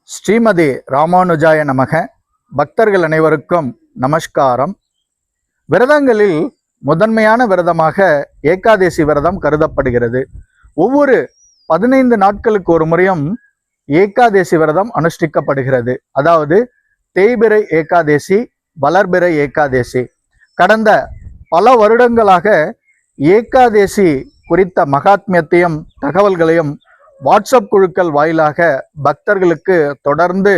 ஸ்ரீமதி ராமானுஜாய நமக. பக்தர்கள் அனைவருக்கும் நமஸ்காரம். விரதங்களில் முதன்மையான விரதமாக ஏகாதேசி விரதம் கருதப்படுகிறது. ஒவ்வொரு 15 நாட்களுக்கு ஒரு முறையும் ஏகாதேசி விரதம் அனுஷ்டிக்கப்படுகிறது. அதாவது தேய்பிறை ஏகாதேசி, வளர்பிறை ஏகாதேசி. கடந்த பல வருடங்களாக ஏகாதேசி குறித்த மகாத்மியத்தையும் தகவல்களையும் வாட்ஸ்அப் குழுக்கள் வாயிலாக பக்தர்களுக்கு தொடர்ந்து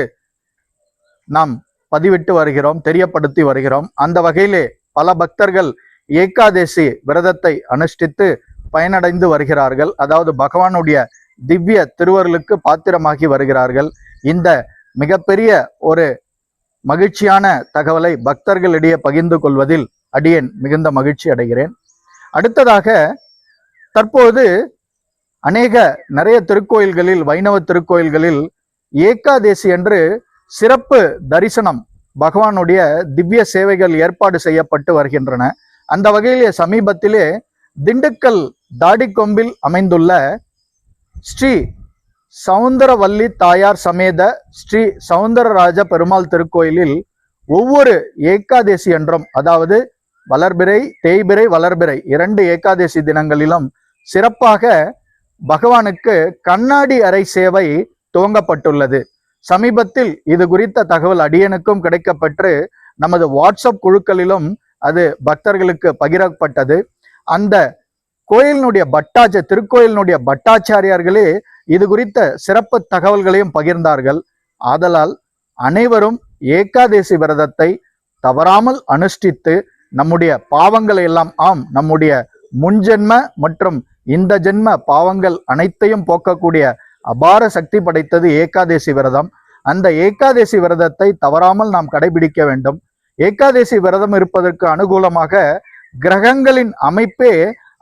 நாம் பதிவிட்டு வருகிறோம், தெரியப்படுத்தி வருகிறோம். அந்த வகையிலே பல பக்தர்கள் ஏகாதேசி விரதத்தை அனுஷ்டித்து பயனடைந்து வருகிறார்கள். அதாவது பகவானுடைய திவ்ய திருவருளுக்கு பாத்திரமாகி வருகிறார்கள். இந்த மிகப்பெரிய ஒரு மகிழ்ச்சியான தகவலை பக்தர்களிடையே பகிர்ந்து கொள்வதில் அடியேன் மிகுந்த மகிழ்ச்சி அடைகிறேன். அடுத்ததாக தற்போது நிறைய திருக்கோயில்களில், வைணவ திருக்கோயில்களில் ஏகாதேசி என்று சிறப்பு தரிசனம், பகவானுடைய திவ்ய சேவைகள் ஏற்பாடு செய்யப்பட்டு வருகின்றன. அந்த வகையிலே சமீபத்திலே திண்டுக்கல் தாடிக்கொம்பில் அமைந்துள்ள ஸ்ரீ சவுந்தரவல்லி தாயார் சமேத ஸ்ரீ சவுந்தரராஜ பெருமாள் திருக்கோயிலில் ஒவ்வொரு ஏகாதேசி என்றும், அதாவது வளர்பிறை, தேய்பிறை, வளர்பிறை 2 ஏகாதேசி தினங்களிலும் சிறப்பாக பகவானுக்கு கண்ணாடி அறை சேவை துவங்கப்பட்டுள்ளது. சமீபத்தில் இது குறித்த தகவல் அடியனுக்கும் கிடைக்கப்பெற்று நமது வாட்ஸ்அப் குழுக்களிலும் அது பக்தர்களுக்கு பகிரப்பட்டது. அந்த கோயிலினுடைய திருக்கோயிலினுடைய பட்டாச்சாரியார்களே இது குறித்த சிறப்பு தகவல்களையும் பகிர்ந்தார்கள். ஆதலால் அனைவரும் ஏகாதேசி விரதத்தை தவறாமல் அனுஷ்டித்து நம்முடைய பாவங்களை எல்லாம், நம்முடைய முன்ஜென்ம மற்றும் இந்த ஜென்ம பாவங்கள் அனைத்தையும் போக்கக்கூடிய அபார சக்தி படைத்தது ஏகாதேசி விரதம். அந்த ஏகாதேசி விரதத்தை தவறாமல் நாம் கடைபிடிக்க வேண்டும். ஏகாதேசி விரதம் இருப்பதற்கு அனுகூலமாக கிரகங்களின் அமைப்பே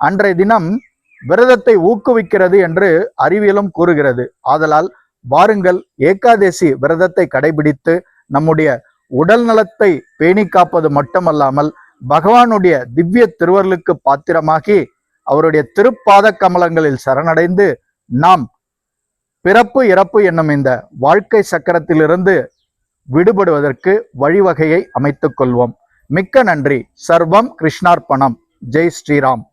அன்றைய தினம் விரதத்தை ஊக்குவிக்கிறது என்று அறிவியலும் கூறுகிறது. ஆதலால் வாருங்கள், ஏகாதேசி விரதத்தை கடைபிடித்து நம்முடைய உடல் நலத்தை பேணி காப்பது மட்டுமல்லாமல் பகவானுடைய திவ்ய திருவருளுக்கு பாத்திரமாகி அவருடைய திருப்பாத கமலங்களில் சரணடைந்து நாம் பிறப்பு இறப்பு என்னும் இந்த வாழ்க்கை சக்கரத்திலிருந்து விடுபடுவதற்கு வழிவகையை அமைத்துக் கொள்வோம். மிக்க நன்றி. சர்வம் கிருஷ்ணார்ப்பணம். ஜெய் ஸ்ரீராம்.